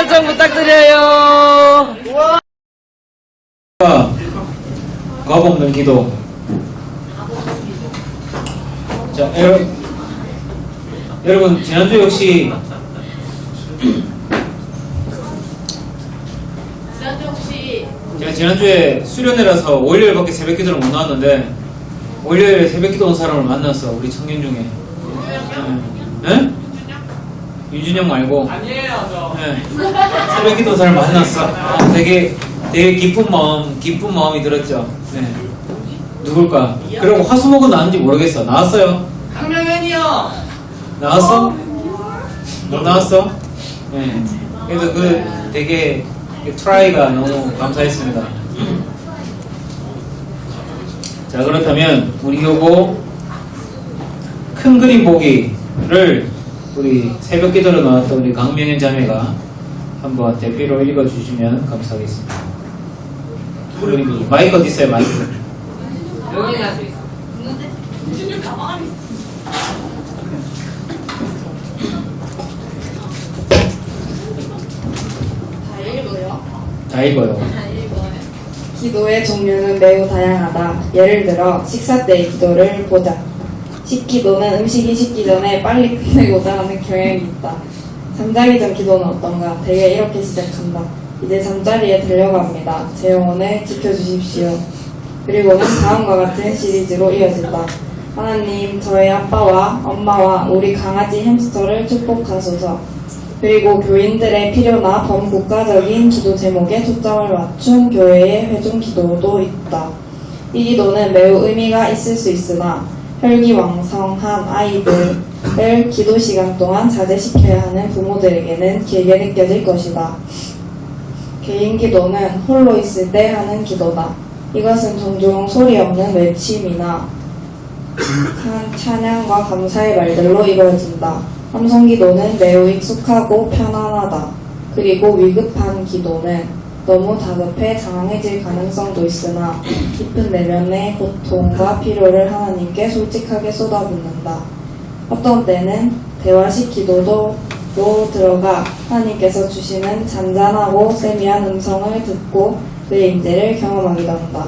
설정 부탁드려요. 겁 없는 기도. 자, 여러분 지난주 역시 제가 지난주에 수련회라서 월요일밖에 새벽 기도를 못 나왔는데 월요일에 새벽 기도 온 사람을 만났어. 우리 청년 중에. 네? 윤준영 말고. 아니에요, 저. 네. 새벽 기도 온 사람을 만났어. 되게 기쁜 마음이 들었죠. 네. 누굴까? 그리고 화수목은 나왔는지 모르겠어. 나왔어요? 강명현이요. 나왔어? 너 나왔어? 네. 그래서 되게 트라이가 너무 감사했습니다. 자, 그렇다면 우리 요거 큰 그림 보기를 우리 새벽 기도로 나왔던 우리 강명현 자매가 한번 대피로 읽어주시면 감사하겠습니다. 마이크 어디 있어요? 마이크. 여기 가서 있어. 준준 가방 안에 있어. 다 읽어요? 다 읽어요. 다 읽어요. 기도의 종류는 매우 다양하다. 예를 들어 식사 때의 기도를 보자. 식기도는 음식이 식기 전에 빨리 끝내고자 하는 경향이 있다. 잠자기 전 기도는 어떤가? 대개 이렇게 시작한다. 이제 잠자리에 들려갑니다. 제 영혼을 지켜주십시오. 그리고는 다음과 같은 시리즈로 이어진다. 하나님, 저의 아빠와 엄마와 우리 강아지 햄스터를 축복하소서. 그리고 교인들의 필요나 범국가적인 기도 제목에 초점을 맞춘 교회의 회중 기도도 있다. 이 기도는 매우 의미가 있을 수 있으나 혈기왕성한 아이들을 기도 시간 동안 자제시켜야 하는 부모들에게는 길게 느껴질 것이다. 개인 기도는 홀로 있을 때 하는 기도다. 이것은 종종 소리 없는 외침이나 찬양과 감사의 말들로 이루어진다. 함성 기도는 매우 익숙하고 편안하다. 그리고 위급한 기도는 너무 다급해 장황해질 가능성도 있으나 깊은 내면의 고통과 필요를 하나님께 솔직하게 쏟아붓는다. 어떤 때는 대화식 기도도 들어가 하나님께서 주시는 잔잔하고 세미한 음성을 듣고 그의 임재를 경험하기도 한다.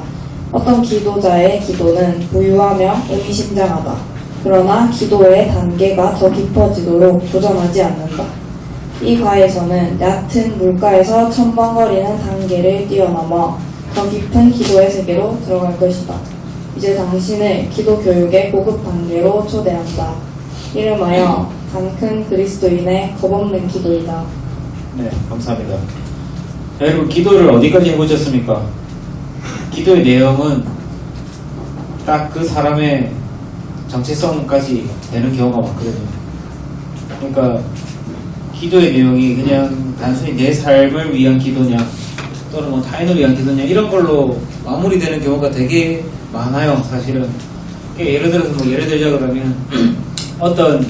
어떤 기도자의 기도는 부유하며 의미심장하다. 그러나 기도의 단계가 더 깊어지도록 도전하지 않는다. 이 과에서는 얕은 물가에서 첨벙거리는 단계를 뛰어넘어 더 깊은 기도의 세계로 들어갈 것이다. 이제 당신을 기도 교육의 고급 단계로 초대한다. 이름하여 단큰 그리스도인의 겁없는 기도이다. 네, 감사합니다. 자, 여러분 기도를 어디까지 해보셨습니까? 기도의 내용은 딱 그 사람의 정체성까지 되는 경우가 많거든요. 그러니까 기도의 내용이 그냥 단순히 내 삶을 위한 기도냐 또는 뭐 타인을 위한 기도냐 이런 걸로 마무리되는 경우가 되게 많아요. 사실은 예를 들어서 뭐 예를 들자 그러면 어떤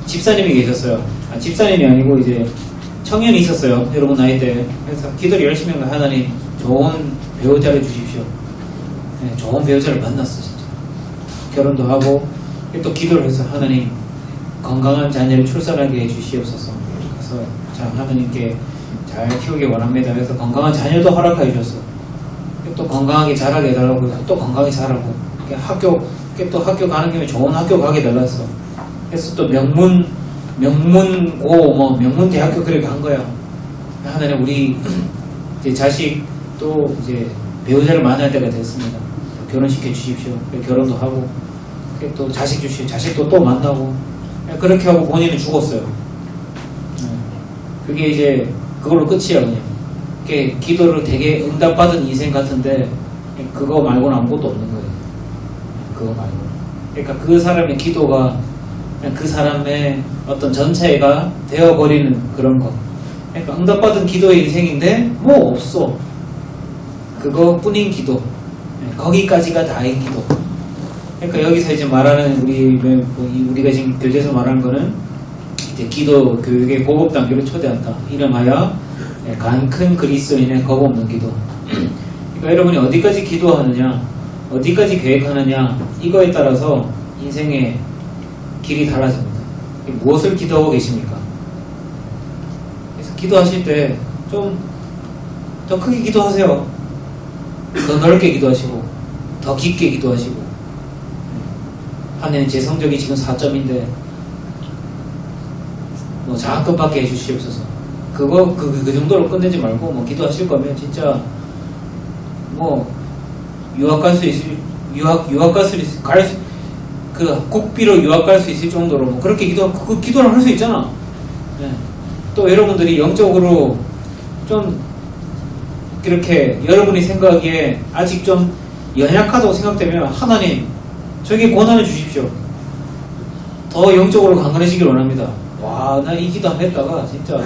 집사님이 계셨어요. 집사님이 아니고 이제 청년이 있었어요. 여러분 나이 때. 그래서 기도를 열심히 한 거예요. 하나님 좋은 배우자를 주십시오. 네, 좋은 배우자를 만났어 진짜. 결혼도 하고 또 기도를 해서 하나님 건강한 자녀를 출산하게 해주시옵소서. 그래서 자 하나님께 잘 키우기 원합니다. 그래서 건강한 자녀도 허락해 주셨어. 또 건강하게 자라게 해달라고 해서 또 건강하게 자라고 또 학교 가는 김에 좋은 학교 가게 달랐어. 그래서 또 명문고 뭐 명문대학교 그렇게 간 거야. 하나님 우리 이제 자식 또 이제 배우자를 만날 때가 됐습니다. 결혼시켜 주십시오. 결혼도 하고 또 자식 주십시오. 자식도 또 만나고 그렇게 하고 본인은 죽었어요. 그게 이제 그걸로 끝이야 그냥. 그게 기도를 되게 응답받은 인생 같은데 그거 말고는 아무것도 없는 거예요. 그거 말고. 그러니까 그 사람의 기도가 그냥 그 사람의 어떤 전체가 되어버리는 그런 것. 그러니까 응답받은 기도의 인생인데 뭐 없어. 그거뿐인 기도. 거기까지가 다인 기도. 그러니까 여기서 이제 말하는 우리가 지금 교재에서 말하는 거는 이제 기도 교육의 고급 단계로 초대한다. 이름하여 간 큰 그리스도인의 겁 없는 기도. 그러니까 여러분이 어디까지 기도하느냐, 어디까지 계획하느냐 이거에 따라서 인생의 길이 달라집니다. 무엇을 기도하고 계십니까? 그래서 기도하실 때 좀 더 크게 기도하세요. 더 넓게 기도하시고 더 깊게 기도하시고. 하나님 제 성적이 지금 4점인데 뭐 장학금 받게 해주시옵소서. 그 정도로 끝내지 말고 뭐 기도하실 거면 진짜 뭐 유학 갈 수 있을 그 국비로 유학 갈 수 있을 정도로 뭐 그렇게 기도를 할 수 있잖아. 네. 또 여러분들이 영적으로 좀 이렇게 여러분이 생각하기에 아직 좀 연약하다고 생각되면 하나님 저에게 권한을 주십시오. 더 영적으로 강건해지길 원합니다. 와, 나 이 기도 안 했다가 진짜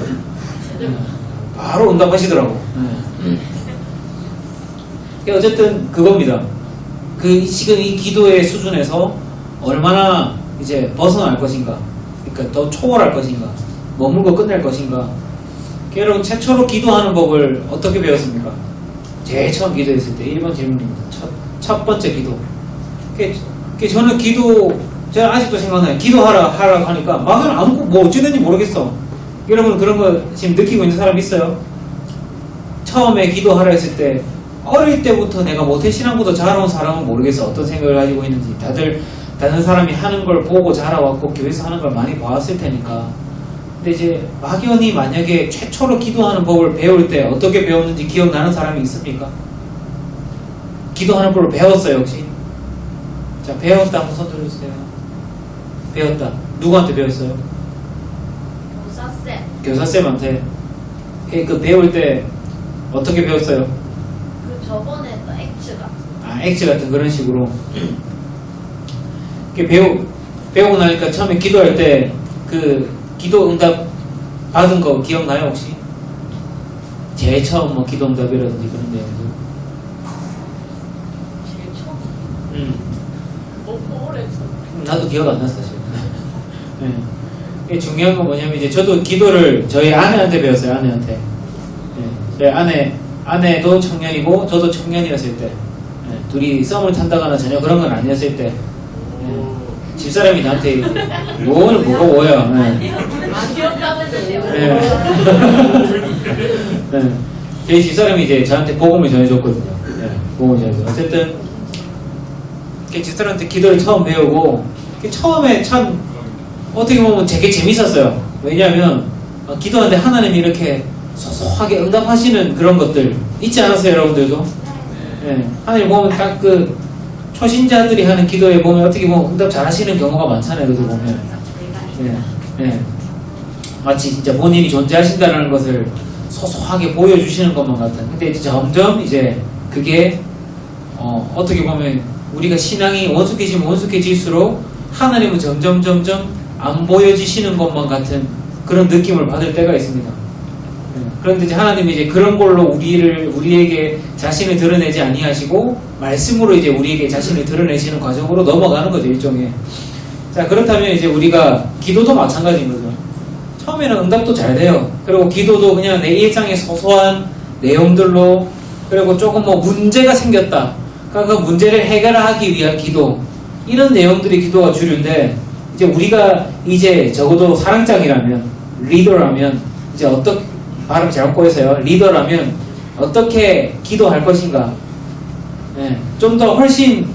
바로 응답하시더라고. 어쨌든 그겁니다. 지금 이 기도의 수준에서 얼마나 이제 벗어날 것인가, 그러니까 더 초월할 것인가, 머물고 끝낼 것인가. 여러분 최초로 기도하는 법을 어떻게 배웠습니까? 제일 처음 기도했을 때 1번 질문입니다. 첫 번째 기도. 저는 제가 아직도 생각나요. 기도하라고 하니까 막은 아무것도 뭐 어찌됐는지 모르겠어. 여러분 그런 거 지금 느끼고 있는 사람 있어요? 처음에 기도하라 했을 때 어릴 때부터 내가 모태신앙부터 자라온 사람은 모르겠어. 어떤 생각을 가지고 있는지. 다른 사람이 하는 걸 보고 자라왔고 교회에서 하는 걸 많이 봐왔을 테니까. 근데 이제 막연히 만약에 최초로 기도하는 법을 배울 때 어떻게 배웠는지 기억나는 사람이 있습니까? 기도하는 법을 배웠어요 혹시? 자, 배웠다 한번 손 들어주세요. 배웠다. 누구한테 배웠어요? 교사쌤. 교사쌤한테. 그 배울 때 어떻게 배웠어요? 그 저번에 또 액츠가. 액츠 같은 그런 식으로. 배우고 나니까 처음에 기도할 때 기도 응답 받은 거 기억나요 혹시? 제일 처음 뭐 기도 응답이라든지 그런 내용들. 제일 처음. 너무 오래됐어. 나도 기억 안 나 사실. 네. 이게 중요한 건 뭐냐면 이제 저도 기도를 저희 아내한테 배웠어요. 아내한테. 네. 저희 아내도 청년이고 저도 청년이었을 때. 네. 둘이 썸을 탄다거나 전혀 그런 건 아니었을 때. 네. 집사람이 나한테 뭐는 무거워요. 네. 안 귀엽다고 했는데요. 네. 저희 집사람이 이제 저한테 복음을 전해줬거든요. 네. 복음을 전해줘. 어쨌든 집사람한테 기도를 처음 배우고 처음에 참 어떻게 보면 되게 재밌었어요. 왜냐하면 기도하는데 하나님이 이렇게 소소하게 응답하시는 그런 것들 있지 않았어요, 여러분들도? 네. 하나님 보면 딱 초신자들이 하는 기도에 보면 어떻게 보면 응답 잘 하시는 경우가 많잖아요, 그래도 보면. 네. 네. 마치 진짜 본인이 존재하신다는 것을 소소하게 보여주시는 것만 같은. 근데 이제 점점 이제 그게 어떻게 보면 우리가 신앙이 원숙해질수록 하나님은 점점 안 보여지시는 것만 같은 그런 느낌을 받을 때가 있습니다. 그런데 이제 하나님이 이제 그런 걸로 우리에게 자신을 드러내지 아니하시고 말씀으로 이제 우리에게 자신을 드러내시는 과정으로 넘어가는 거죠, 일종의. 자, 그렇다면 이제 우리가 기도도 마찬가지인 거죠. 처음에는 응답도 잘 돼요. 그리고 기도도 그냥 내 일상의 소소한 내용들로, 그리고 조금 뭐 문제가 생겼다. 그러니까 그 문제를 해결하기 위한 기도, 이런 내용들이 기도가 주류인데, 이제 우리가 이제 적어도 사랑장이라면, 리더라면, 이제 발음 잘못 꼬여서요. 리더라면 어떻게 기도할 것인가? 네, 좀 더 훨씬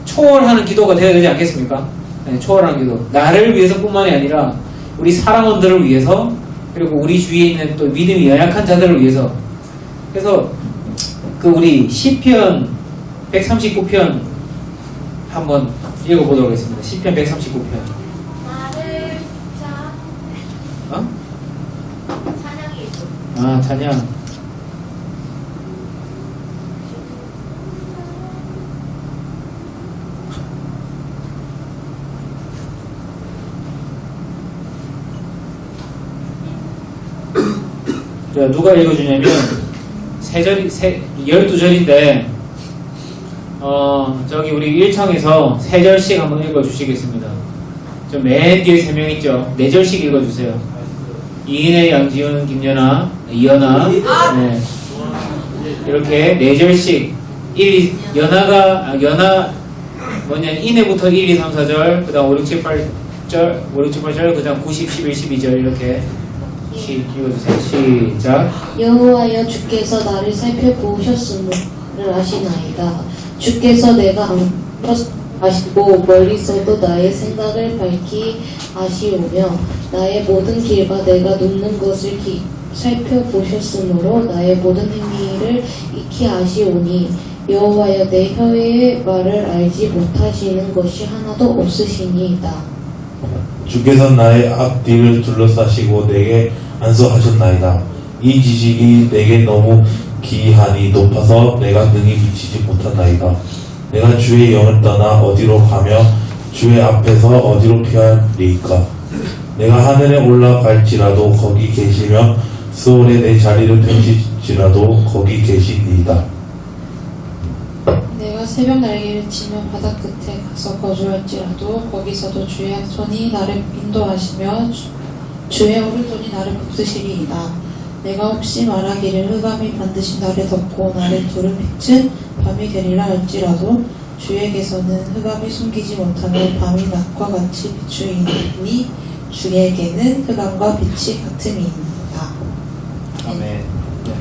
초월하는 기도가 되어야 되지 않겠습니까? 네, 초월하는 기도. 나를 위해서뿐만이 아니라 우리 사랑원들을 위해서, 그리고 우리 주위에 있는 또 믿음이 연약한 자들을 위해서. 그래서 우리 시편 139편 한번 읽어보도록 하겠습니다. 시편 139편. 나를 찬양이 있어. 찬양. 자, 누가 읽어주냐면 12절인데 저기 우리 1청에서 3절씩 한번 읽어주시겠습니다. 저 맨 뒤에 3명 있죠? 4절씩 읽어주세요. 이인혜, 양지훈, 김연아, 이연아. 네. 이렇게 4절씩. 연아 뭐냐, 인혜부터 1, 2, 3, 4절, 그 다음 5, 6, 7, 8절, 그 다음 90, 11, 12절, 이렇게 읽어주세요. 시작. 여호와여 주께서 나를 살펴보셨음을 아시나이다. 주께서 내가 아시고 멀리서도 나의 생각을 밝히 아시오며 나의 모든 길과 내가 눕는 것을 살펴보셨으므로 나의 모든 행위를 익히 아시오니 여호와여 내 혀의 말을 알지 못하시는 것이 하나도 없으시니이다. 주께서 나의 앞뒤를 둘러싸시고 내게 안수하셨나이다. 이 지식이 내게 너무 기이하니 높아서 내가 능히 미치지 못한나이다. 내가 주의 영을 떠나 어디로 가며 주의 앞에서 어디로 피하리이까. 내가 하늘에 올라갈지라도 거기 계시며 수월에 내 자리를 펼칠지라도 거기 계시리이다. 내가 새벽 날개를 치며 바다 끝에 가서 거주할지라도 거기서도 주의 손이 나를 인도하시며 주의 오른손이 나를 붙드시리이다. 내가 혹시 말하기를 흑암이 반드시 나를 덮고 나를 두른 빛은 밤이 되리라 할지라도 주에게서는 흑암이 숨기지 못하는 밤이 낮과 같이 비추이니 주에게는 흑암과 빛이 같음이니이다. 아멘. 네.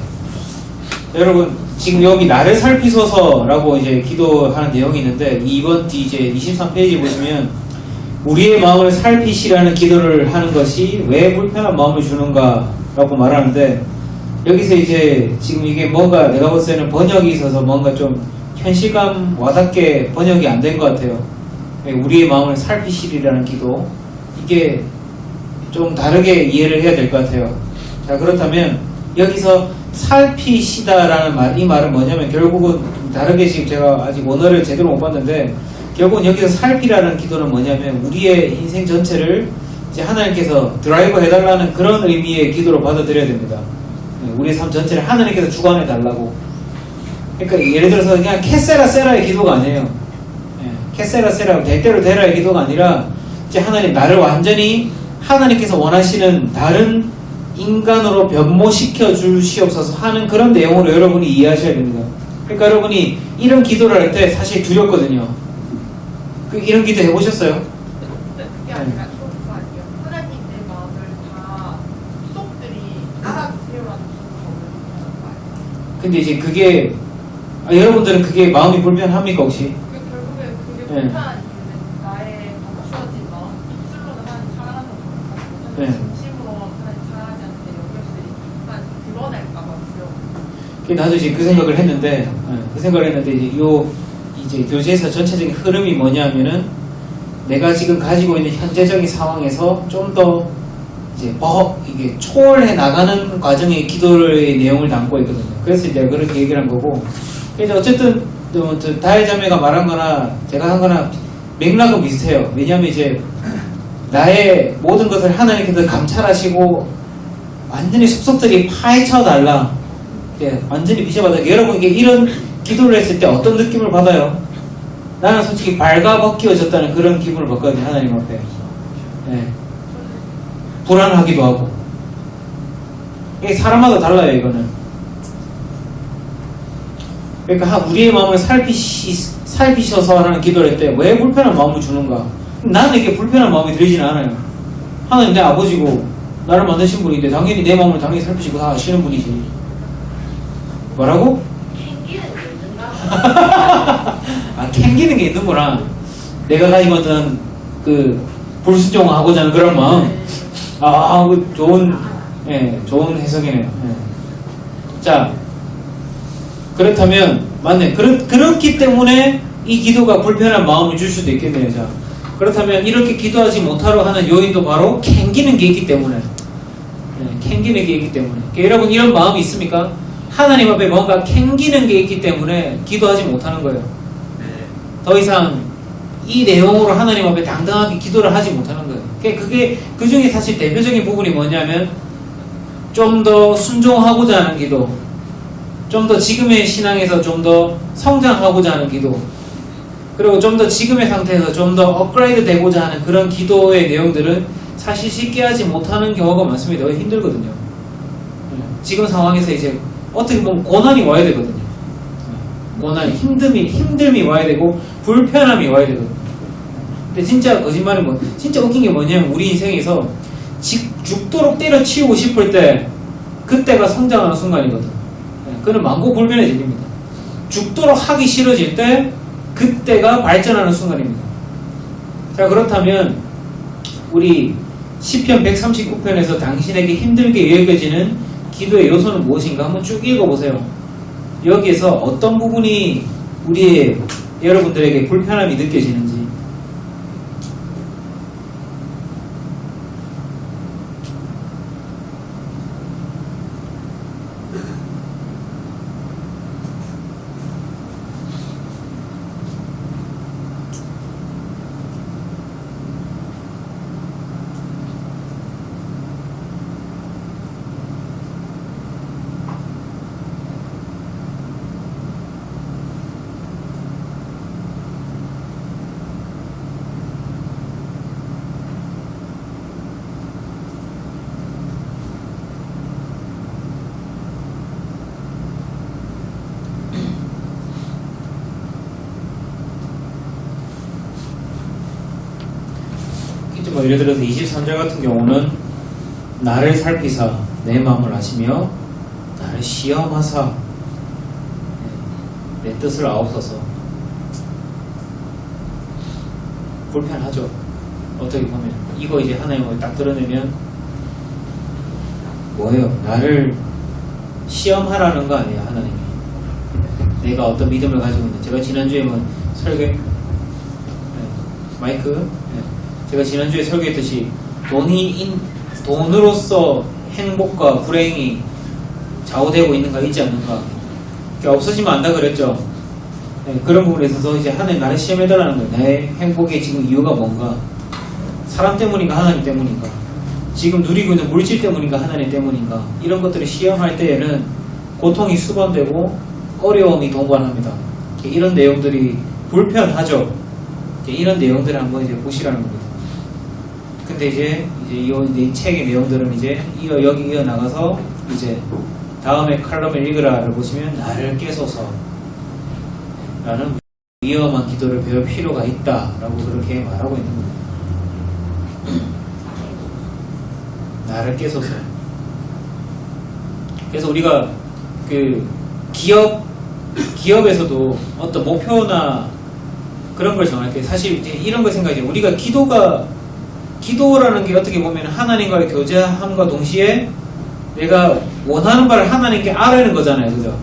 여러분 지금 여기 나를 살피소서라고 이제 기도하는 내용이 있는데 이번 이제 23페이지 보시면 우리의 마음을 살피시라는 기도를 하는 것이 왜 불편한 마음을 주는가라고 말하는데 여기서 이제 지금 이게 뭔가 내가 볼 때는 번역이 있어서 뭔가 좀 현실감 와닿게 번역이 안 된 것 같아요. 우리의 마음을 살피시리라는 기도 이게 좀 다르게 이해를 해야 될 것 같아요. 자 그렇다면 여기서 살피시다라는 말, 이 말은 뭐냐면 결국은 다르게 지금 제가 아직 원어를 제대로 못 봤는데 결국은 여기서 살피라는 기도는 뭐냐면 우리의 인생 전체를 이제 하나님께서 드라이브 해달라는 그런 의미의 기도로 받아들여야 됩니다. 우리의 삶 전체를 하나님께서 주관해 달라고. 그러니까 예를 들어서 그냥 캐세라 세라의 기도가 아니에요. 캐세라 세라 대대로 되라의 기도가 아니라 이제 하나님 나를 완전히 하나님께서 원하시는 다른 인간으로 변모시켜 주시옵소서 하는 그런 내용으로 여러분이 이해하셔야 됩니다. 그러니까 여러분이 이런 기도를 할 때 사실 두렵거든요. 이런 기도 해보셨어요? 그게 아니라 그거 아니에요. 하나님 내 마음을 다 속들이 알아주세요라는 기도가 근데 이제 그게 여러분들은 그게 마음이 불편합니까 혹시? 결국에 그게 네. 불편한 이유는 나의 감추어진 마음, 입술로는 하나님 사랑한다고 하고 네. 진심으로 하나님 사랑하지 않는데 여기서 약간 드러낼까봐 두려워. 나도 이제 그 생각을 했는데 그 생각을 했는데 이제 교제에서 전체적인 흐름이 뭐냐면은 내가 지금 가지고 있는 현재적인 상황에서 좀 더 이제 이게 초월해 나가는 과정의 기도의 내용을 담고 있거든요. 그래서 이제 그렇게 얘기를 한 거고. 그래서 어쨌든 다혜 자매가 말한 거나 제가 한 거나 맥락은 비슷해요. 왜냐하면 이제 나의 모든 것을 하나님께서 감찰하시고 완전히 속속들이 파헤쳐 달라. 완전히 비춰받아. 여러분 이게 이런 기도를 했을 때 어떤 느낌을 받아요? 나는 솔직히 발가벗겨졌다는 그런 기분을 받거든요. 하나님 앞에. 네. 불안하기도 하고. 이게 사람마다 달라요. 이거는. 그러니까 우리의 마음을 살피셔서 하는 기도를 할 때 왜 불편한 마음을 주는가? 나는 이게 불편한 마음이 들지는 않아요. 하나님 내 아버지고 나를 만드신 분인데 당연히 내 마음을 당연히 살피시고 다 아시는 분이지. 뭐라고? 캥기는 게 있는구나. 내가 가지고 있던 그 불순종하고자 하는 그런 마음. 좋은 해석이네요. 자, 그렇다면 맞네. 그렇기 때문에 이 기도가 불편한 마음을 줄 수도 있겠네요. 자, 그렇다면 이렇게 기도하지 못하러 하는 요인도 바로 캥기는 게 있기 때문에. 캥기는 게 있기 때문에. 여러분 이런 마음이 있습니까? 하나님 앞에 뭔가 캥기는 게 있기 때문에 기도하지 못하는 거예요. 더 이상 이 내용으로 하나님 앞에 당당하게 기도를 하지 못하는 거예요. 그게 그 중에 사실 대표적인 부분이 뭐냐면 좀 더 순종하고자 하는 기도, 좀 더 지금의 신앙에서 좀 더 성장하고자 하는 기도, 그리고 좀 더 지금의 상태에서 좀 더 업그레이드 되고자 하는 그런 기도의 내용들은 사실 쉽게 하지 못하는 경우가 많습니다. 왜 힘들거든요. 지금 상황에서 이제 어떻게 보면 고난이 와야 되거든요. 고난이, 힘듦이 와야 되고 불편함이 와야 되거든요. 근데 진짜 거짓말은 진짜 웃긴 게 뭐냐면 우리 인생에서 죽도록 때려치우고 싶을 때 그때가 성장하는 순간이거든. 그는 만고불변의 진리입니다. 죽도록 하기 싫어질 때 그때가 발전하는 순간입니다. 자, 그렇다면 우리 시편 139편에서 당신에게 힘들게 여겨지는 기도의 요소는 무엇인가 한번 쭉 읽어보세요. 여기에서 어떤 부분이 우리의 여러분들에게 불편함이 느껴지는지. 뭐 예를 들어서 23절 같은 경우는 나를 살피사 내 마음을 아시며 나를 시험하사 내 뜻을 아옵소서. 불편하죠. 어떻게 보면 이거 이제 하나님을 딱 드러내면 뭐예요? 나를 시험하라는 거 아니에요. 하나님이 내가 어떤 믿음을 가지고 있는. 제가 지난주에 뭐 설계 마이크 제가 지난주에 설교했듯이 돈으로서 행복과 불행이 좌우되고 있는가 있지 않는가. 없어지면 안다 그랬죠. 그런 부분에 있어서 이제 하나님 나를 시험해달라는 거예요. 내 행복의 지금 이유가 뭔가. 사람 때문인가 하나님 때문인가. 지금 누리고 있는 물질 때문인가 하나님 때문인가. 이런 것들을 시험할 때에는 고통이 수반되고 어려움이 동반합니다. 이런 내용들이 불편하죠. 이런 내용들을 한번 이제 보시라는 겁니다. 근데 이제 이 책의 내용들은 이제 여기 이어나가서 이제 다음에 칼럼을 읽으라를 보시면 나를 깨소서 라는 위험한 기도를 배울 필요가 있다라고 그렇게 말하고 있는 겁니다. 나를 깨소서. 그래서 우리가 그 기업에서도 어떤 목표나 그런 걸 정할 때 사실 이제 이런 걸 생각해요. 우리가 기도라는 게 어떻게 보면 하나님과의 교제함과 동시에 내가 원하는 바를 하나님께 아뢰는 거잖아요. 그죠?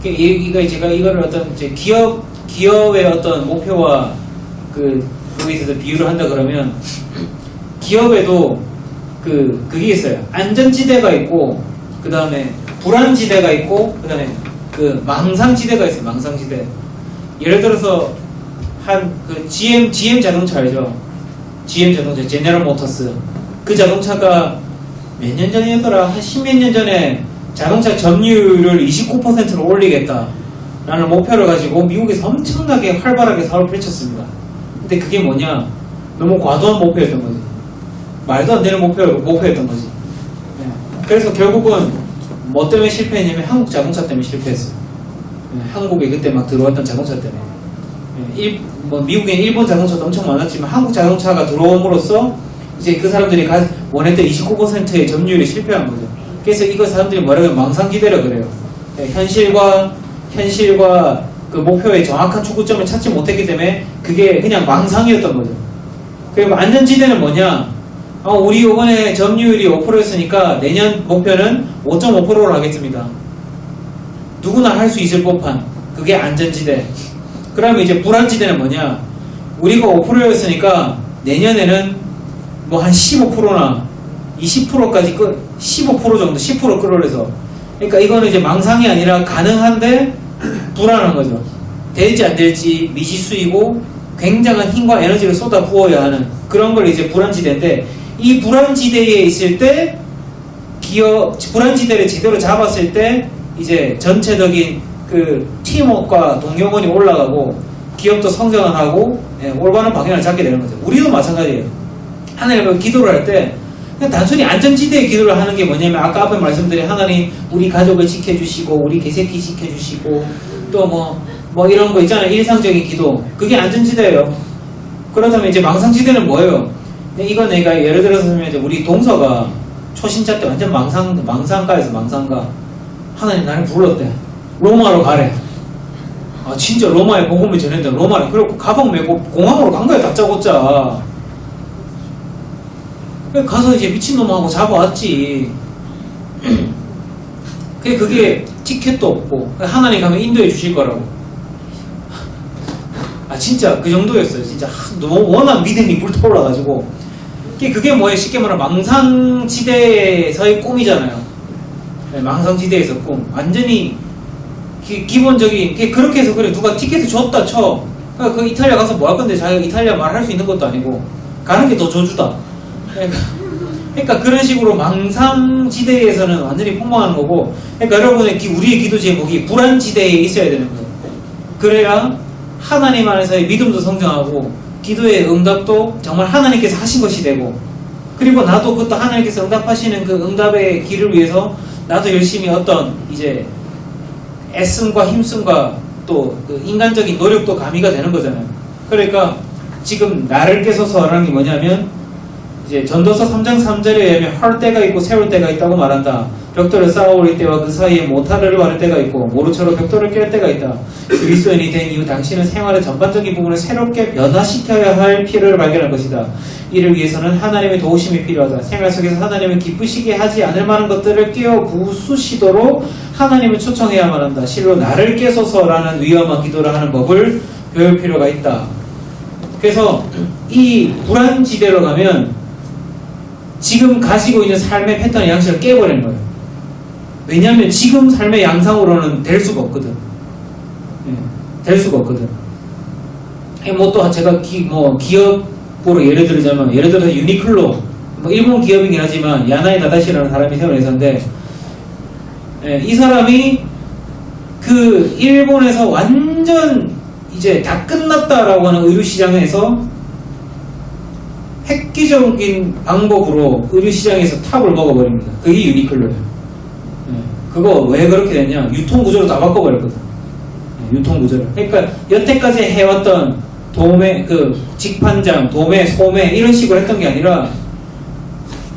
제가 이거를 어떤 이제 기업의 어떤 목표와 그거에 있어서 비유를 한다 그러면 기업에도 그게 있어요. 안전지대가 있고, 그 다음에 불안지대가 있고, 그 다음에 망상지대가 있어요. 망상지대. 예를 들어서 GM 자동차 알죠? GM 자동차, 제네럴 모터스. 그 자동차가 몇 년 전이었더라? 한 십몇 년 전에 자동차 점유율을 29%로 올리겠다 라는 목표를 가지고 미국에서 엄청나게 활발하게 사업을 펼쳤습니다. 근데 그게 뭐냐? 너무 과도한 목표였던 거지. 말도 안 되는 목표였던 거지. 네. 그래서 결국은 뭐 때문에 실패했냐면 한국 자동차 때문에 실패했어요. 네. 한국에 그때 막 들어왔던 자동차 때문에. 네. 미국엔 일본 자동차도 엄청 많았지만 한국 자동차가 들어옴으로써 이제 그 사람들이 원했던 29%의 점유율이 실패한 거죠. 그래서 이거 사람들이 뭐라고 해요? 망상기대라 그래요. 네. 현실과 그 목표의 정확한 추구점을 찾지 못했기 때문에 그게 그냥 망상이었던 거죠. 그리고 안전지대는 뭐냐? 우리 이번에 점유율이 5%였으니까 내년 목표는 5.5%로 하겠습니다. 누구나 할 수 있을 법한 그게 안전지대. 그러면 이제 불안지대는 뭐냐? 우리가 5%였으니까 내년에는 뭐 한 15%나 20%까지 15% 정도 10% 끌어올려서. 그러니까 이거는 이제 망상이 아니라 가능한데 불안한 거죠. 될지 안 될지 미지수이고 굉장한 힘과 에너지를 쏟아 부어야 하는 그런 걸 이제 불안지대인데, 이 불안지대에 있을 때 불안지대를 제대로 잡았을 때 이제 전체적인 그 팀워크와 동경원이 올라가고 기업도 성장을 하고 올바른 방향을 잡게 되는 거죠. 우리도 마찬가지예요. 하나님께 기도를 할 때 그냥 단순히 안전지대에 기도를 하는 게 뭐냐면 아까 앞에 말씀드린 하나님 우리 가족을 지켜주시고 우리 개새끼 지켜주시고 또 뭐 이런 거 있잖아요. 일상적인 기도. 그게 안전지대예요. 그렇다면 이제 망상지대는 뭐예요? 근데 이거 내가 예를 들어서 하면 이제 우리 동서가 초신자 때 완전 망상가에서 망상가. 하나님 나를 불렀대. 로마로 가래. 아 진짜 로마에 복음을 전했는데 로마에 그리고 가방 메고 공항으로 간 거야 다짜고짜. 그래 가서 이제 미친놈하고 잡아왔지. 그게 티켓도 없고 하나님 가면 인도해 주실 거라고. 아 진짜 그 정도였어요. 진짜 너무 워낙 믿음이 불타올라가지고. 그게 뭐예요? 쉽게 말하면 망상지대에서의 꿈이잖아요. 네, 망상지대에서 꿈. 완전히 기본적인 그렇게 해서 그래 누가 티켓을 줬다 쳐. 그러니까 그 이탈리아 가서 뭐 할 건데 자기가 이탈리아 말할 수 있는 것도 아니고 가는 게 더 저주다. 그러니까 그런 식으로 망상지대에서는 완전히 폭망하는 거고. 그러니까 여러분의 우리의 기도 제목이 불안지대에 있어야 되는 거예요. 그래야 하나님 안에서의 믿음도 성장하고 기도의 응답도 정말 하나님께서 하신 것이 되고, 그리고 나도 그것도 하나님께서 응답하시는 그 응답의 길을 위해서 나도 열심히 어떤 이제 애씀과 힘씀과 또 그 인간적인 노력도 가미가 되는 거잖아요. 그러니까 지금 나를 깨서서라는 게 뭐냐면 이제 전도서 3장 3절에 의하면 할 때가 있고 세울 때가 있다고 말한다. 벽돌을 쌓아올릴 때와 그 사이에 모타르를 바를 때가 있고 모루처럼 벽돌을 깰 때가 있다. 그리스도인이 된 이후 당신은 생활의 전반적인 부분을 새롭게 변화시켜야 할 필요를 발견할 것이다. 이를 위해서는 하나님의 도우심이 필요하다. 생활 속에서 하나님을 기쁘시게 하지 않을 만한 것들을 깨어 부수시도록 하나님을 초청해야만 한다. 실로 나를 깨소서라는 위험한 기도를 하는 법을 배울 필요가 있다. 그래서 이 불안지대로 가면 지금 가지고 있는 삶의 패턴 양식을 깨버리는 거예요. 왜냐하면 지금 삶의 양상으로는 될 수가 없거든. 예, 될 수가 없거든. 뭐 또 제가 기업으로 예를 들자면, 예를 들어서 유니클로, 뭐 일본 기업이긴 하지만 야나이 나다시라는 사람이 세운 회사인데, 예, 이 사람이 그 일본에서 완전 이제 다 끝났다라고 하는 의류 시장에서 획기적인 방법으로 의류 시장에서 탑을 먹어버립니다. 그게 유니클로예요. 예, 그거 왜 그렇게 됐냐? 유통 구조를 다 바꿔버렸거든. 예, 유통 구조를. 그러니까 여태까지 해왔던 도매, 그 직판장, 도매, 소매 이런 식으로 했던 게 아니라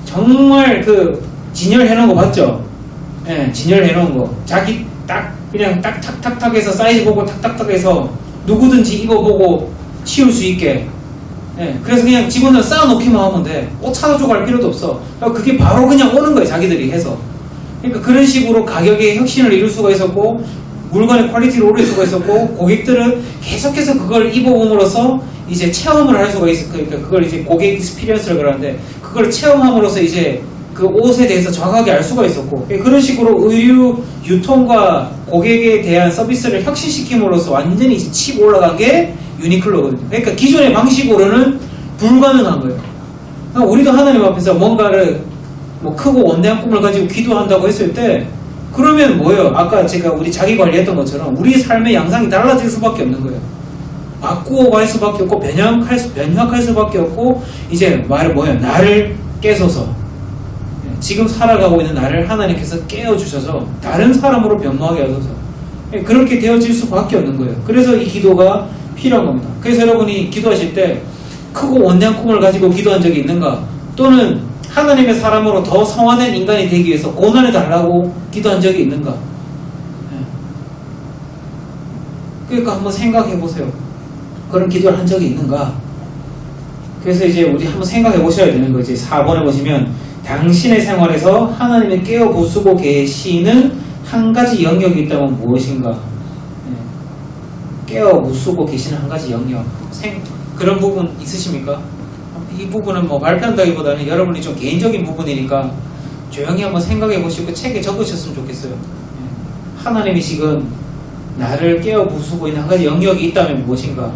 정말 그 진열해놓은 거 봤죠? 예, 진열해놓은 거. 자기 딱 그냥 딱 탁탁탁 해서 사이즈 보고 탁탁탁 해서 누구든지 입어보고 치울 수 있게. 예, 그래서 그냥 직원들 쌓아놓기만 하면 돼. 옷 찾아주고 갈 필요도 없어. 그러니까 그게 바로 그냥 오는 거예요, 자기들이 해서. 그러니까 그런 식으로 가격의 혁신을 이룰 수가 있었고, 물건의 퀄리티를 올릴 수가 있었고, 고객들은 계속해서 그걸 입어봄으로써 이제 체험을 할 수가 있었고, 그러니까 그걸 이제 고객 익스피리언스를 그러는데, 그걸 체험함으로써 이제 그 옷에 대해서 정확하게 알 수가 있었고, 그런 식으로 의류 유통과 고객에 대한 서비스를 혁신시킴으로써 완전히 이제 치고 올라간 게 유니클로거든요. 그러니까 기존의 방식으로는 불가능한 거예요. 그러니까 우리도 하나님 앞에서 뭔가를 뭐 크고 원대한 꿈을 가지고 기도한다고 했을 때, 그러면 뭐예요? 아까 제가 우리 자기 관리했던 것처럼 우리 삶의 양상이 달라질 수밖에 없는 거예요. 바꾸어 갈 수밖에 없고 변혁할 수밖에 없고, 이제 말은 뭐예요? 나를 깨소서, 지금 살아가고 있는 나를 하나님께서 깨어주셔서 다른 사람으로 변모하게 하셔서 그렇게 되어질 수밖에 없는 거예요. 그래서 이 기도가 필요한 겁니다. 그래서 여러분이 기도하실 때 크고 원대한 꿈을 가지고 기도한 적이 있는가? 또는 하나님의 사람으로 더 성화된 인간이 되기 위해서 고난을 달라고 기도한 적이 있는가? 그러니까 한번 생각해 보세요. 그런 기도를 한 적이 있는가? 그래서 이제 우리 한번 생각해 보셔야 되는 거지. 4번에 보시면 당신의 생활에서 하나님이 깨어 부수고 계시는 한 가지 영역이 있다면 무엇인가? 깨어 부수고 계시는 한 가지 영역. 그런 부분 있으십니까? 이 부분은 뭐 발표한다기보다는 여러분이 좀 개인적인 부분이니까 조용히 한번 생각해 보시고 책에 적으셨으면 좋겠어요. 하나님이 지금 나를 깨어 부수고 있는 한 가지 영역이 있다면 무엇인가?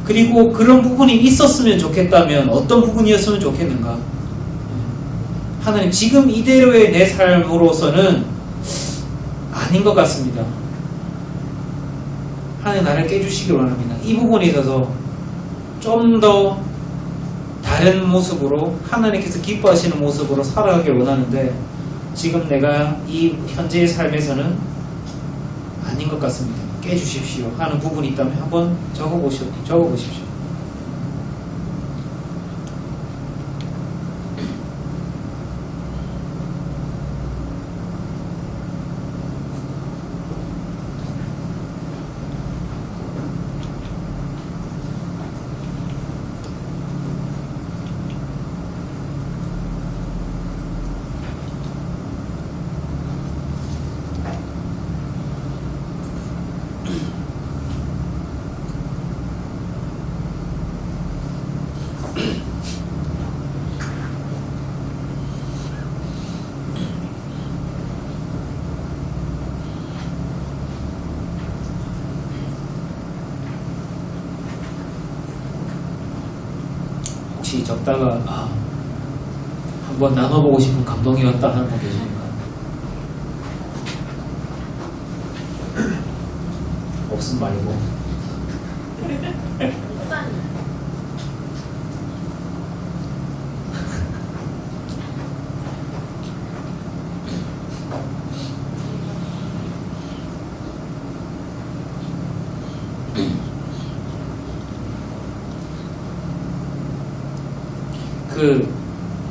그리고 그런 부분이 있었으면 좋겠다면 어떤 부분이었으면 좋겠는가? 하나님, 지금 이대로의 내 삶으로서는 아닌 것 같습니다. 하나님, 나를 깨주시길 원합니다. 이 부분에 있어서 좀 더 다른 모습으로, 하나님께서 기뻐하시는 모습으로 살아가길 원하는데 지금 내가 이 현재의 삶에서는 아닌 것 같습니다. 깨주십시오 하는 부분이 있다면 한번 적어보십시오. 혹시 적다가 한번 나눠보고 싶은 감동이었다 하는 분 계십니까? 없음 말고.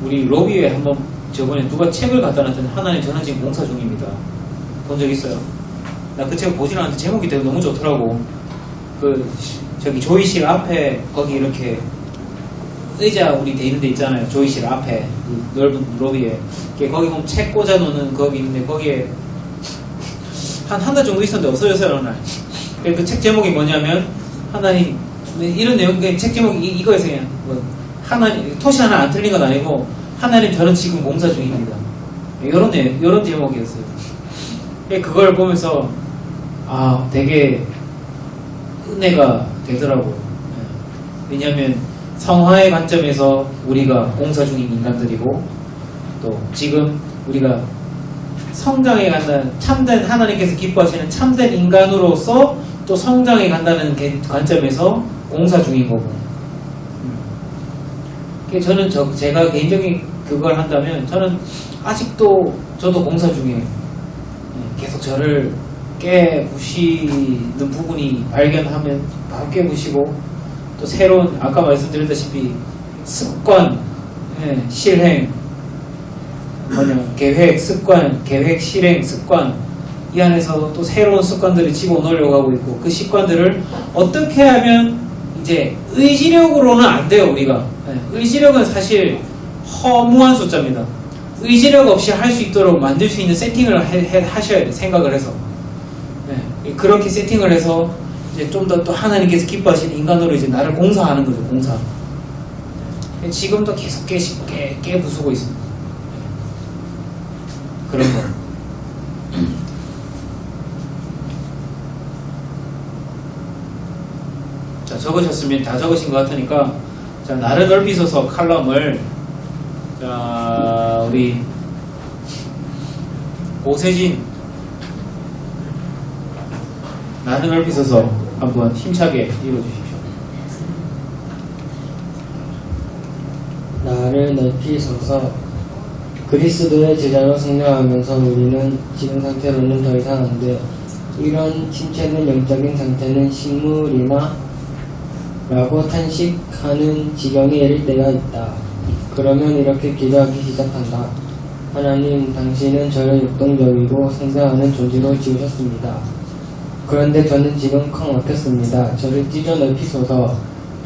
우리 로비에 한번 저번에 누가 책을 갖다 놨더니 하나님 저는 지금 공사 중입니다. 본 적 있어요? 나 그 책 보질 않았는데 제목이 되게 너무 좋더라고. 저기 조이실 앞에 거기 이렇게 의자 우리 돼 있는 데 있잖아요. 조이실 앞에 그 넓은 로비에 거기 보면 책 꽂아놓는 거기 있는데 거기에 한 달 정도 있었는데 없어졌어요 어느 날. 그 책 제목이 뭐냐면 하나님 이런 내용 책 제목이 이거에서 그냥 하나님 토시 하나 안 틀린 건 아니고 하나님 저는 지금 공사 중입니다. 이런 제목이었어요. 그걸 보면서 되게 은혜가 되더라고요. 왜냐하면 성화의 관점에서 우리가 공사 중인 인간들이고 또 지금 우리가 성장해 간다는 참된 하나님께서 기뻐하시는 참된 인간으로서 또 성장해 간다는 관점에서 공사 중인 거고. 저는 제가 개인적인 그걸 한다면 저는 아직도 저도 공사 중이에요. 계속 저를 깨부시는 부분이 발견하면 바로 깨부시고 또 새로운 아까 말씀드렸다시피 습관, 실행, 계획, 습관, 계획, 실행, 습관 이 안에서 또 새로운 습관들을 집어넣으려고 하고 있고 그 습관들을 어떻게 하면 이제 의지력으로는 안 돼요 우리가. 의지력은 사실 허무한 숫자입니다. 의지력 없이 할 수 있도록 만들 수 있는 세팅을 하셔야 돼요. 생각을 해서. 그렇게 세팅을 해서 이제 좀 더 또 하나님께서 기뻐하시는 인간으로 이제 나를 공사하는 거죠. 공사. 지금도 계속 깨부수고 있습니다. 그런 거. 자, 적으셨으면 다 적으신 것 같으니까 자, 나를 넓히소서 칼럼을 자, 우리 오세진 나를 넓히소서 한번 힘차게 읽어주십시오. 나를 넓히소서. 그리스도의 제자로 성장하면서 우리는 지금 상태로는 더 이상 안 돼. 이런 침체된 영적인 상태는 식물이나 라고 탄식하는 지경에 이를 때가 있다. 그러면 이렇게 기도하기 시작한다. 하나님, 당신은 저를 역동적이고 성장하는 존재로 지으셨습니다. 그런데 저는 지금 콱 막혔습니다. 저를 찢어 넓히소서.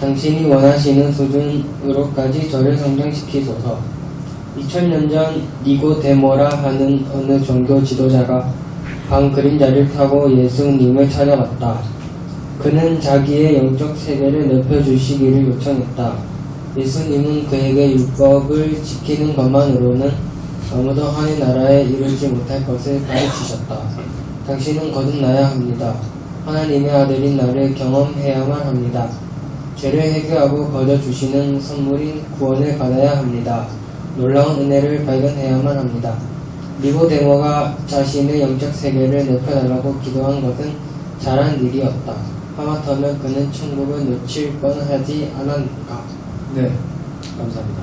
당신이 원하시는 수준으로까지 저를 성장시키소서. 2000년 전 니고데모라 하는 어느 종교 지도자가 방 그림자를 타고 예수님을 찾아갔다. 그는 자기의 영적 세계를 넓혀주시기를 요청했다. 예수님은 그에게 율법을 지키는 것만으로는 아무도 하나님 나라에 이르지 못할 것을 가르치셨다. 당신은 거듭나야 합니다. 하나님의 아들인 나를 경험해야만 합니다. 죄를 해결하고 거둬주시는 선물인 구원을 받아야 합니다. 놀라운 은혜를 발견해야만 합니다. 니고데모가 자신의 영적 세계를 넓혀달라고 기도한 것은 잘한 일이었다. 하마터면 그는 천국을 놓칠 뻔하지 않았는가. 네, 감사합니다.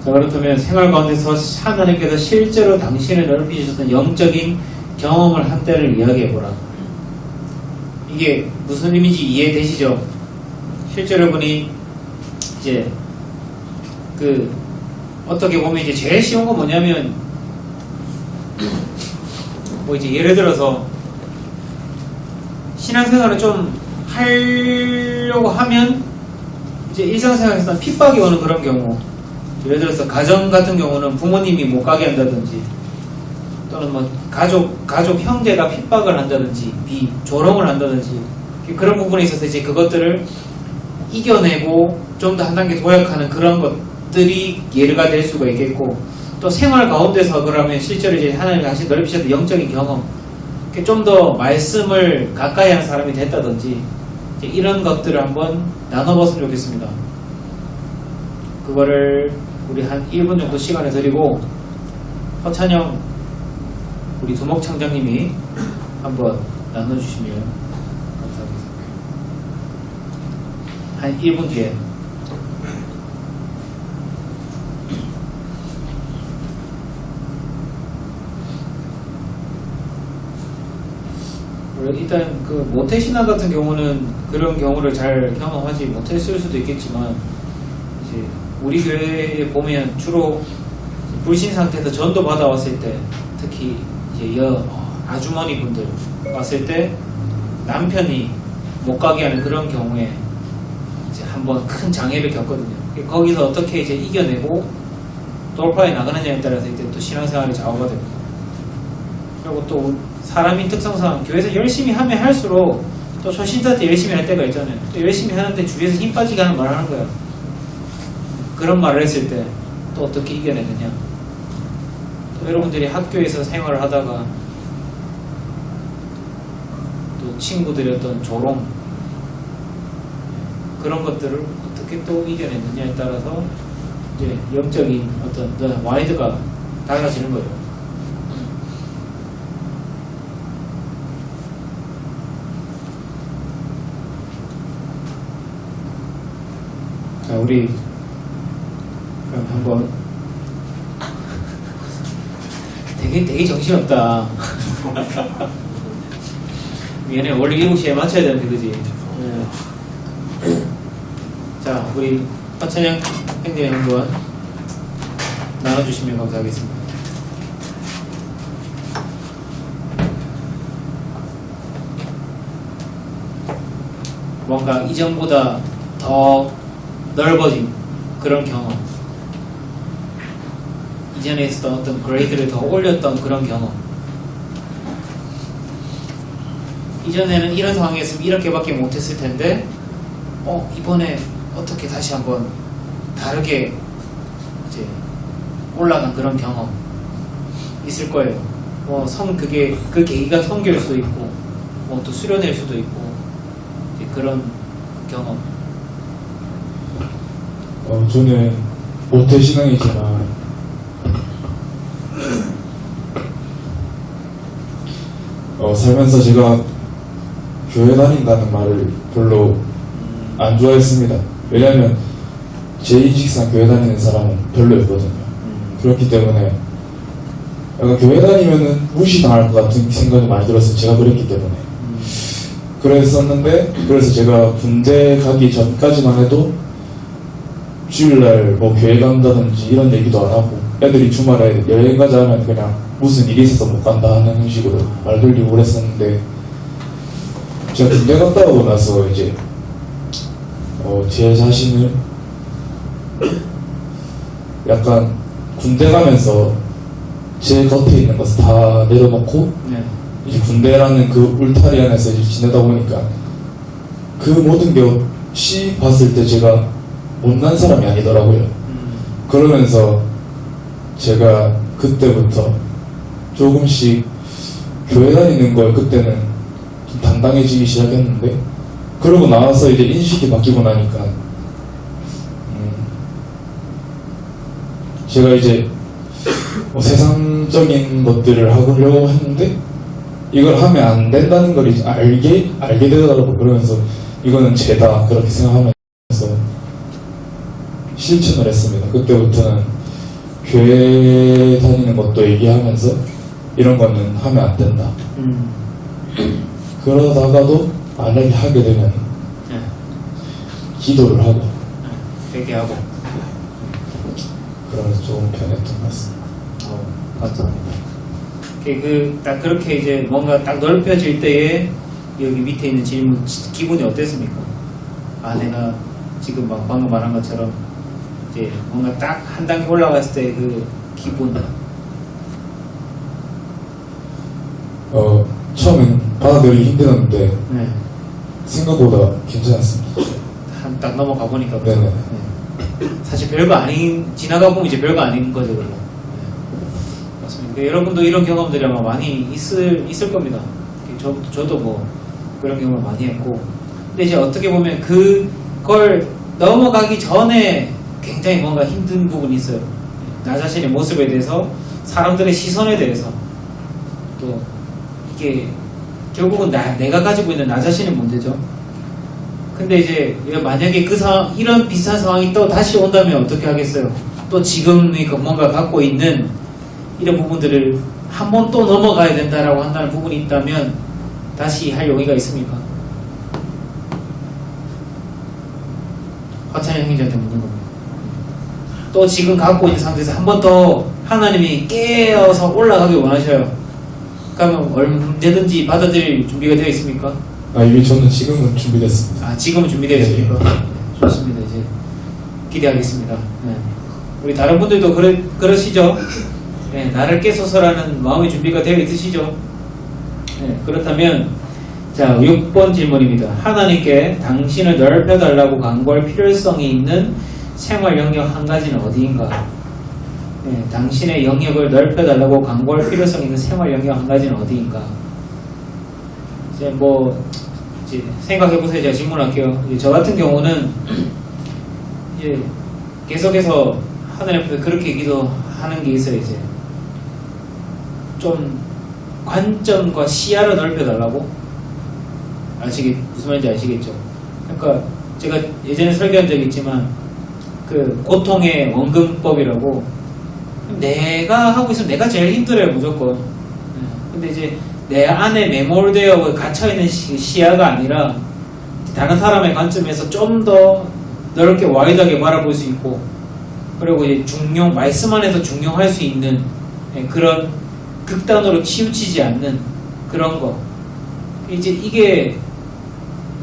자, 그렇다면 생활 가운데서 하나님께서 실제로 당신을 넓히셨던 영적인 경험을 한 때를 이야기해보라. 이게 무슨 의미인지 이해되시죠? 실제로 여러분이 이제 어떻게 보면 이제 제일 쉬운 건 뭐냐면 뭐 이제 예를 들어서 신앙생활을 좀 하려고 하면 이제 일상생활에서 핍박이 오는 그런 경우, 예를 들어서 가정 같은 경우는 부모님이 못 가게 한다든지 또는 뭐 가족 형제가 핍박을 한다든지 조롱을 한다든지 그런 부분에 있어서 이제 그것들을 이겨내고 좀 더 한 단계 도약하는 그런 것들이 예가 될 수가 있겠고, 또 생활 가운데서 그러면 실제로 이제 하나님이 다시 넓히셨던 영적인 경험, 좀 더 말씀을 가까이 하는 사람이 됐다든지 이런 것들을 한번 나눠봤으면 좋겠습니다. 그거를 우리 한 1분 정도 시간을 드리고 허찬영 우리 두목창장님이 한번 나눠주시면 감사하겠습니다. 한 1분 뒤에. 일단 그 모태신앙 같은 경우는 그런 경우를 잘 경험하지 못했을 수도 있겠지만 이제 우리 교회에 보면 주로 불신 상태에서 전도 받아왔을 때 특히 이제 아주머니 분들 왔을 때 남편이 못 가게 하는 그런 경우에 이제 한번 큰 장애를 겪거든요. 거기서 어떻게 이제 이겨내고 돌파해 나가느냐에 따라서 이제 또 신앙생활이 좌우가 됩니다. 그리고 또 사람인 특성상 교회에서 열심히 하면 할수록 또 초신자 때 열심히 할 때가 있잖아요. 또 열심히 하는데 주위에서 힘 빠지게 하는 말을 하는 거예요. 그런 말을 했을 때 또 어떻게 이겨내느냐. 또 여러분들이 학교에서 생활을 하다가 또 친구들의 어떤 조롱 그런 것들을 어떻게 또 이겨내느냐에 따라서 이제 영적인 어떤 와이드가 달라지는 거예요. 자, 우리 그럼 한번 되게 정신없다. 미안해. 원래 7시에 맞춰야 되는데 그지? 자, 우리 허찬영 행정이 한번 나눠주시면 감사하겠습니다. 뭔가 이전보다 더 넓어진 그런 경험, 이전에 있었던 어떤 그레이드를 더 올렸던 그런 경험. 이전에는 이런 상황이었으면 이렇게밖에 못했을 텐데 이번에 어떻게 다시 한번 다르게 이제 올라간 그런 경험 있을 거예요. 그게 그 계기가 선교일 수도 있고 또 수련회일 수도 있고 이제 그런 경험. 저는 모태신앙이지만 살면서 제가 교회 다닌다는 말을 별로 안 좋아했습니다. 왜냐하면 제 인식상 교회 다니는 사람은 별로였거든요. 그렇기 때문에 약간 교회 다니면은 무시당할 것 같은 생각이 많이 들었어요. 제가 그랬기 때문에. 그래서 제가 군대 가기 전까지만 해도 주일날 뭐 교회 간다든지 이런 얘기도 안 하고 애들이 주말에 여행 가자 하면 그냥 무슨 일이 있어서 못 간다 하는 식으로 말 돌리고 그랬었는데 제가 군대 갔다 오고 나서 이제 제 자신을 약간 군대 가면서 제 겉에 있는 것을 다 내려놓고 이제 군대라는 그 울타리 안에서 이제 지내다 보니까 그 모든 것이 봤을 때 제가 못난 사람이 아니더라고요. 그러면서 제가 그때부터 조금씩 교회 다니는 걸 그때는 좀 당당해지기 시작했는데 그러고 나와서 이제 인식이 바뀌고 나니까 제가 이제 세상적인 것들을 하려고 했는데 이걸 하면 안 된다는 걸 이제 알게 되더라고. 그러면서 이거는 죄다 그렇게 생각하면서 실천을 했습니다. 그때부터는 교회 다니는 것도 얘기하면서 이런 거는 하면 안 된다. 그러다가도 만약에 하게 되면 기도를 하고 회개하고 그러면서 조금 변했던 것 같습니다. 감사합니다. 딱 그렇게 이제 뭔가 딱 넓혀질 때에 여기 밑에 있는 질문 기분이 어땠습니까? 내가 지금 방금 말한 것처럼 이제 뭔가 딱 한 단계 올라갔을 때 그 기분. 처음엔 받아들이기 힘들었는데 생각보다 괜찮았습니다. 딱 넘어가 보니까. 네네. 사실 별거 아닌, 지나가 보면 이제 별거 아닌 거죠, 그거. 맞습니다. 그러니까 여러분도 이런 경험들이 아마 많이 있을 겁니다. 저도 뭐 그런 경험을 많이 했고. 근데 이제 어떻게 보면 그걸 넘어가기 전에 굉장히 뭔가 힘든 부분이 있어요. 나 자신의 모습에 대해서, 사람들의 시선에 대해서, 또 이게 결국은 내가 가지고 있는 나 자신의 문제죠. 근데 이제 만약에 그 상황, 이런 비슷한 상황이 또 다시 온다면 어떻게 하겠어요? 또 지금 뭔가 갖고 있는 이런 부분들을 한 번 또 넘어가야 된다라고 한다는 부분이 있다면 다시 할 용의가 있습니까? 화찬이 형님한테 묻는 겁니다. 또 지금 갖고 있는 상태에서 한 번 더 하나님이 깨어서 올라가길 원하셔요. 그러면 언제든지 받아들일 준비가 되어 있습니까? 이미 저는 지금은 준비됐습니다. 아, 지금은 준비되어 있습니까? 좋습니다. 이제 기대하겠습니다. 네. 우리 다른 분들도 그러시죠? 네, 나를 깨소서라는 마음의 준비가 되어 있으시죠? 네, 그렇다면 자, 6번 질문입니다. 하나님께 당신을 넓혀달라고 간구할 필요성이 있는 생활 영역 한 가지는 어디인가? 네, 당신의 영역을 넓혀달라고 간구할 필요성이 있는 생활 영역 한 가지는 어디인가? 이제 이제 생각해보세요. 제가 질문할게요. 이제 저 같은 경우는 이제 계속해서 하나님 앞에 그렇게 기도하는 게 있어요. 이제 좀 관점과 시야를 넓혀달라고. 무슨 말인지 아시겠죠? 그러니까 제가 예전에 설교한 적이 있지만 그 고통의 원근법이라고, 내가 하고 있으면 내가 제일 힘들어요, 무조건. 근데 이제 내 안에 매몰되어 갇혀있는 시야가 아니라 다른 사람의 관점에서 좀 더 넓게 와이드하게 바라볼 수 있고, 그리고 이제 말씀 안에서 중용할 수 있는 그런 극단으로 치우치지 않는 그런 거. 이제 이게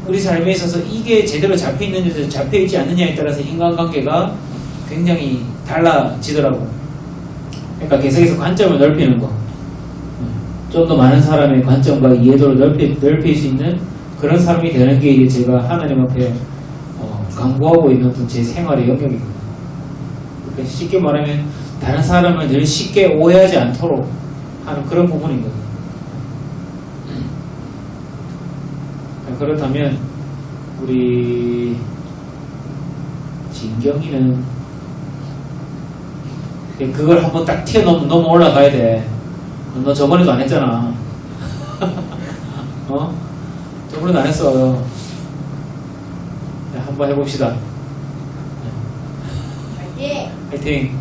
우리 삶에 있어서 이게 제대로 잡혀있는지 잡혀있지 않느냐에 따라서 인간관계가 굉장히 달라지더라고. 그러니까 계속해서 관점을 넓히는 거. 좀 더 많은 사람의 관점과 이해도를 넓힐 수 있는 그런 사람이 되는 게 이제 제가 하나님 앞에 강구하고 있는 어떤 제 생활의 영역입니다. 그러니까 쉽게 말하면 다른 사람을 늘 쉽게 오해하지 않도록 하는 그런 부분이거든요. 그렇다면 우리 진경이는 그걸 한번 딱 넘어 올라가야 돼. 너 저번에도 안 했잖아. 저번에도 안 했어. 한번 해봅시다. 화이팅.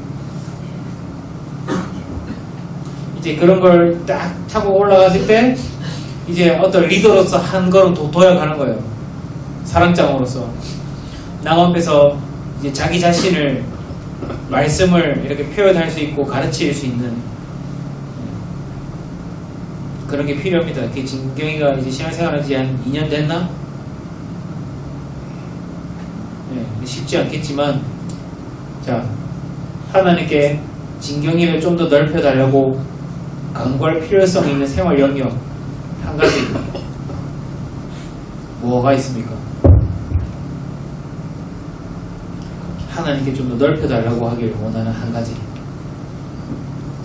이제 그런 걸 딱 타고 올라갔을 때 이제 어떤 리더로서 한 걸음 더 도약하는 거예요. 사랑장으로서 남 앞에서 이제 자기 자신을 말씀을 이렇게 표현할 수 있고 가르칠 수 있는 그런 게 필요합니다. 진경이가 이제 신앙생활한 지 한 2년 됐나? 네, 쉽지 않겠지만, 자, 하나님께 진경이를 좀 더 넓혀달라고 강구할 필요성이 있는 생활 영역 한 가지 뭐가 있습니까? 하나님께 좀 더 넓혀달라고 하기를 원하는 한 가지.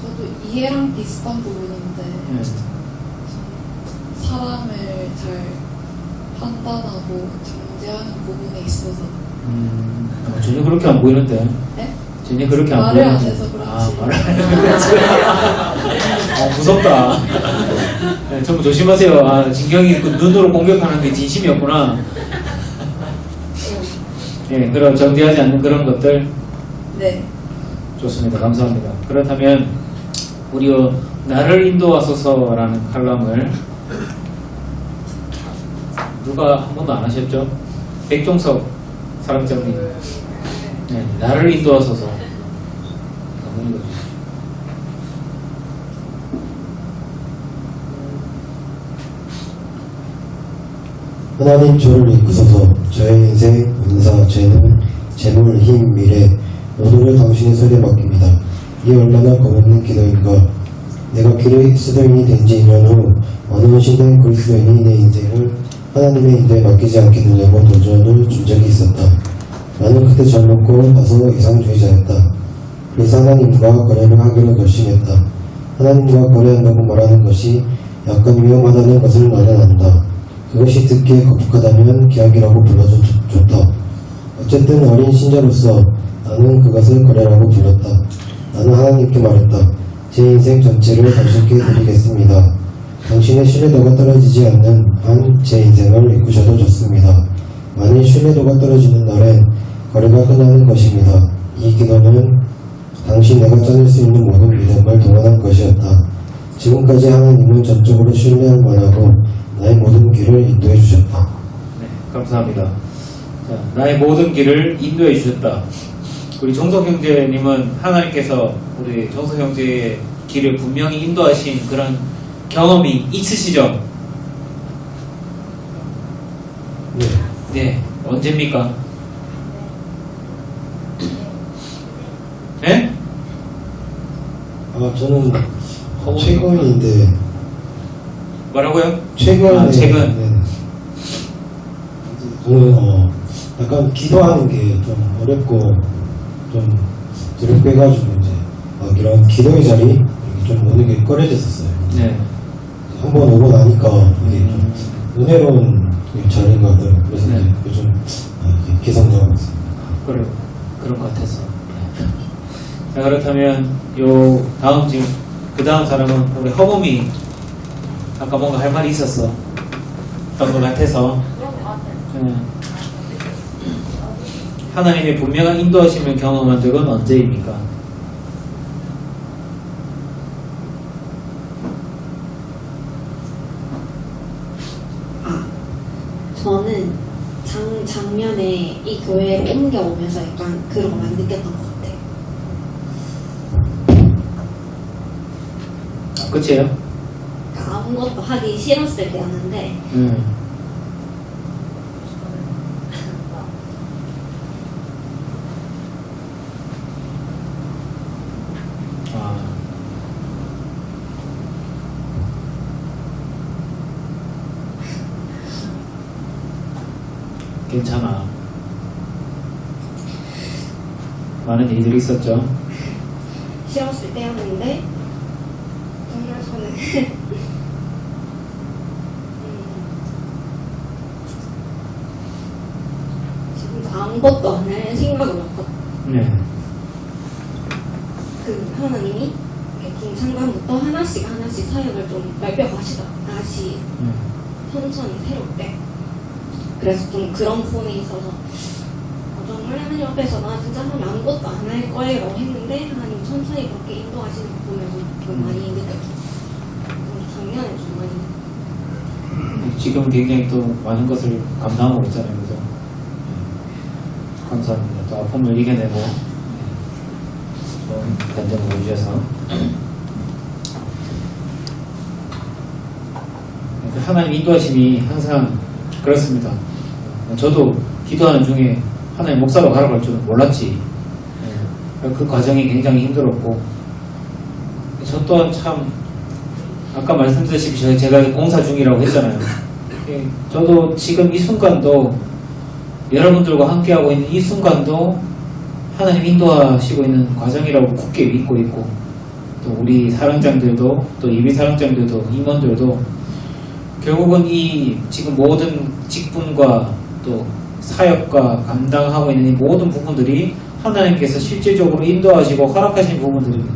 저도 이해랑 비슷한 부분인데 네. 사람을 잘 판단하고 정죄하는 부분에 있어서 전혀 그렇게 안 보이는데. 네? 전혀 그렇게 안 말을 보이는데. 안 해서 그렇지. 말을 안 해서 그렇지. 무섭다. 네, 정말 조심하세요. 진경이 그 눈으로 공격하는 게 진심이었구나. 네, 그런 정죄하지 않는 그런 것들. 네. 좋습니다. 감사합니다. 그렇다면 우리 나를 인도하소서라는 칼럼을 누가 한 번도 안 하셨죠? 백종석 사람장님. 네, 나를 인도하소서. 하나님 저를 이끄소서. 저의 인생, 은사, 재능, 재물, 힘, 미래 모두를 당신의 손에 맡깁니다. 이 얼마나 겁없는 기도인가. 내가 그리스도인이 된 지 2년 후 어느 신된 그리스도인이 내 인생을 하나님의 인도에 맡기지 않겠느냐고 도전을 준 적이 있었다. 나는 그때 젊었고 다소 이상주의자였다. 그래서 하나님과 거래를 하기로 결심했다. 하나님과 거래한다고 말하는 것이 약간 위험하다는 것을 나는 안다. 그것이 듣기에 거북하다면 계약이라고 불러도 좋다. 어쨌든 어린 신자로서 나는 그것을 거래라고 불렀다. 나는 하나님께 말했다. 제 인생 전체를 당신께 드리겠습니다. 당신의 신뢰도가 떨어지지 않는 한 제 인생을 이끄셔도 좋습니다. 만일 신뢰도가 떨어지는 날엔 거래가 끝나는 것입니다. 이 기도는 당시 내가 짜낼 수 있는 모든 믿음을 동원한 것이었다. 지금까지 하나님은 전적으로 신뢰할 만하고 나의 모든 길을 인도해 주셨다. 네, 감사합니다. 자, 나의 모든 길을 인도해 주셨다. 우리 정석 형제님은 하나님께서 우리 정석 형제의 길을 분명히 인도하신 그런 경험이 있으시죠? 네. 네, 언제입니까? 네? 저는 최근인데 뭐라고요? 최근에 아, 최근. 네. 저는 약간 기도하는 게 좀 어렵고 좀 두렵고 해가지고 이제 막 이런 기도의 자리 이렇게 좀 오는 게 꺼려졌었어요. 네. 한번 오고 나니까 이게 좀 은혜로운 자리인 것 같더라고요. 그래서 네. 이제 요즘 이렇게 개성장하고 있습니다. 그래요. 그런 것 같아서. 자, 그렇다면 요 다음 지금 그 다음 사람은 우리 허범이 아까 뭔가 할 말이 있었어. 어떤 것 같아서. 하나님의 분명한 인도하심을 경험한 적은 언제입니까? 저는 작년에 이 교회로 옮겨오면서 약간 그런 거 많이 느꼈던 것 같아요. 끝이에요? 그러니까 아무것도 하기 싫었을 때였는데 아. 괜찮아. 많은 일들이 있었죠. 싫었을 때였는데 정말 저는 지금 아무것도 안 할 생각은 없거든요. 네. 그 하나님이 중상반부터 하나씩 사역을 좀 넓혀가시다. 다시 천천히 새롭게. 그래서 좀 그런 부분에 있어서 정말 하나님 앞에서 나 진짜 하나님 아무것도 안 할 거예요 라고 했는데 하나님 천천히 그렇게 인도하시는 거 보면서 좀 많이 느꼈어요. 작년에 좀 많이 지금 굉장히 또 많은 것을 감당하고 있잖아요. 그죠? 감사합니다. 또 아픔을 이겨내고 좋은 간증을 보여주셔서 하나님 인도하심이 항상 그렇습니다. 저도 기도하는 중에 하나님 목사로 가라고 할 줄은 몰랐지. 그 과정이 굉장히 힘들었고 저 또한 참 아까 말씀드렸듯이 제가 공사 중이라고 했잖아요. 저도 지금 이 순간도 여러분들과 함께하고 있는 이 순간도 하나님 인도하시고 있는 과정이라고 굳게 믿고 있고 또 우리 사랑장들도 또 예비 사랑장들도 임원들도 결국은 이 지금 모든 직분과 또 사역과 감당하고 있는 이 모든 부분들이 하나님께서 실질적으로 인도하시고 허락하신 부분들입니다.